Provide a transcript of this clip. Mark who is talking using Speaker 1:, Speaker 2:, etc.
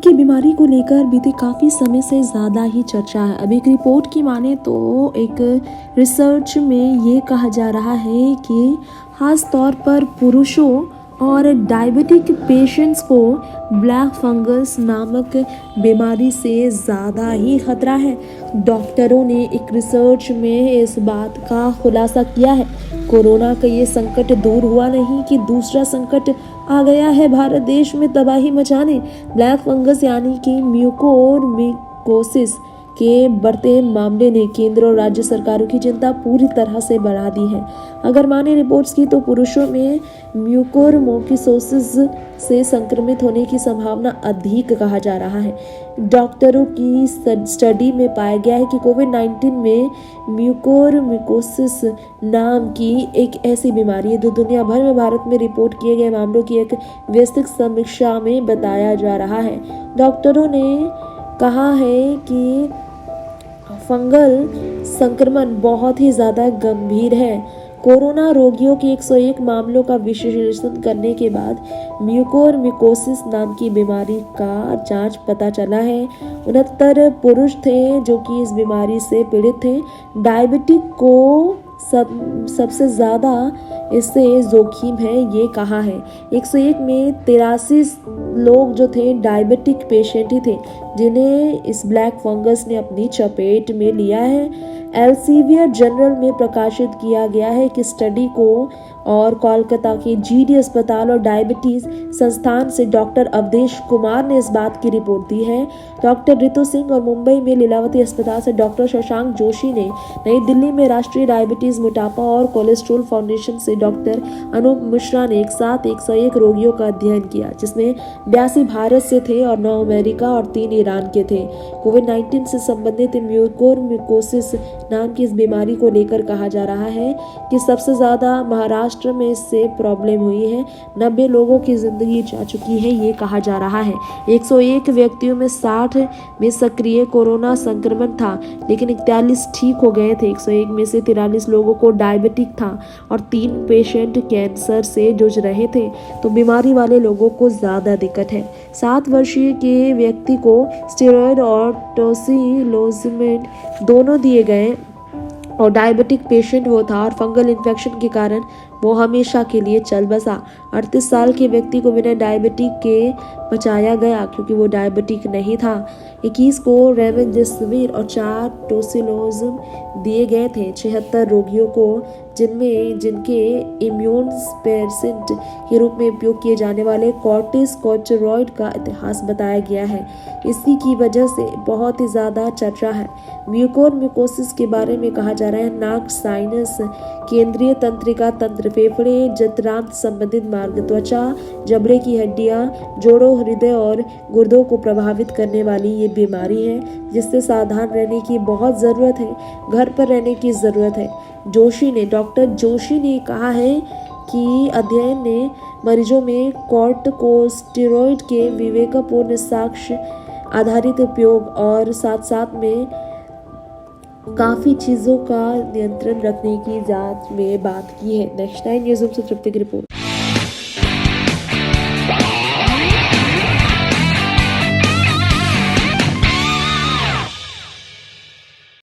Speaker 1: की बीमारी को लेकर बीते काफ़ी समय से ज़्यादा ही चर्चा है। अब एक रिपोर्ट की माने तो एक रिसर्च में ये कहा जा रहा है कि खास तौर पर पुरुषों और डायबिटिक पेशेंट्स को ब्लैक फंगस नामक बीमारी से ज़्यादा ही खतरा है। डॉक्टरों ने एक रिसर्च में इस बात का खुलासा किया है। कोरोना का ये संकट दूर हुआ नहीं कि दूसरा संकट आ गया है भारत देश में तबाही मचाने। ब्लैक फंगस यानी कि म्यूकोरमिकोसिस के बढ़ते मामले ने केंद्र और राज्य सरकारों की चिंता पूरी तरह से बढ़ा दी है। अगर माने रिपोर्ट्स की तो पुरुषों में म्यूकोरमिकोसिस से संक्रमित होने की संभावना अधिक कहा जा रहा है। डॉक्टरों की स्टडी में पाया गया है कि कोविड-19 में म्यूकोरमिकोसिस नाम की एक ऐसी बीमारी है जो दुनिया भर में भारत में रिपोर्ट किए गए मामलों की एक विस्तृत समीक्षा में बताया जा रहा है। डॉक्टरों ने कहा है कि फंगल संक्रमण बहुत ही ज़्यादा गंभीर है। कोरोना रोगियों के 101 मामलों का विश्लेषण करने के बाद म्यूकोरमिकोसिस नाम की बीमारी का जांच पता चला है। 69 पुरुष थे जो कि इस बीमारी से पीड़ित थे। डायबिटिक को सबसे ज़्यादा इससे जोखिम है ये कहा है। 101 में 83 लोग जो थे डायबिटिक पेशेंट ही थे जिन्हें इस ब्लैक फंगस ने अपनी चपेट में लिया है। एल्सेवियर जर्नल में प्रकाशित किया गया है कि स्टडी को और कोलकाता के जीडी अस्पताल और डायबिटीज संस्थान से डॉक्टर अवधेश कुमार ने इस बात की रिपोर्ट दी है। डॉक्टर रितु सिंह और मुंबई में लीलावती अस्पताल से डॉक्टर शशांक जोशी ने, नई दिल्ली में राष्ट्रीय डायबिटीज मोटापा और कोलेस्ट्रॉल फाउंडेशन से डॉक्टर अनूप मिश्रा ने एक साथ 101 रोगियों का अध्ययन किया, जिसमें 82 भारत से थे और 9 अमेरिका और 3 ईरान के थे। कोविड-19 से संबंधित म्यूकोरमिकोसिस नाम की इस बीमारी को लेकर कहा जा रहा है कि सबसे ज्यादा महाराष्ट्र में इससे प्रॉब्लम हुई है। 90 लोगों की जिंदगी जा चुकी है ये कहा जा रहा है। 101 व्यक्तियों में 60 में सक्रिय कोरोना संक्रमण था, लेकिन 41 ठीक हो गए थे। 101 में से 43 लोगों को डायबिटिक था और 3 पेशेंट कैंसर से जूझ रहे थे। तो बीमारी वाले लोगों को ज्यादा दिक्कत है। 7 वर्षीय के व्यक्ति को स्टेरॉयड और टोसिलोजिमेब दोनों दिए गए और डायबिटिक पेशेंट वो था और फंगल इन्फेक्शन के कारण वो हमेशा के लिए चल बसा। 38 साल के व्यक्ति को बिना डायबिटिक के बचाया गया क्योंकि वो डायबिटिक नहीं था। 21 को रेमडेसिविर और 4 टोसिलोजिमेब दिए गए थे। 76 रोगियों को जिनके इम्यून सप्रेसेंट के रूप में उपयोग किए जाने वाले कॉर्टिकोस्टेरॉइड का इतिहास बताया गया है। इसी की वजह से बहुत ही ज़्यादा चर्चा है। म्यूकोरमिकोसिस के बारे में कहा जा रहा है नाक, साइनस, केंद्रीय तंत्रिका तंत्र, फेफड़े, जठरांत्र संबंधित मार्ग, त्वचा, जबड़े की हड्डियां, जोड़ों, हृदय और गुर्दों को प्रभावित करने वाली ये बीमारी है जिससे सावधान रहने की बहुत ज़रूरत है, घर पर रहने की ज़रूरत है। डॉक्टर जोशी ने कहा है कि अध्ययन ने मरीजों में कॉर्टिकोस्टेरॉइड के विवेकपूर्ण साक्ष्य आधारित उपयोग और साथ साथ में काफ़ी चीज़ों का नियंत्रण रखने की जांच में बात की है। नेक्स्ट 9 न्यूज़ से तृप्ति की रिपोर्ट।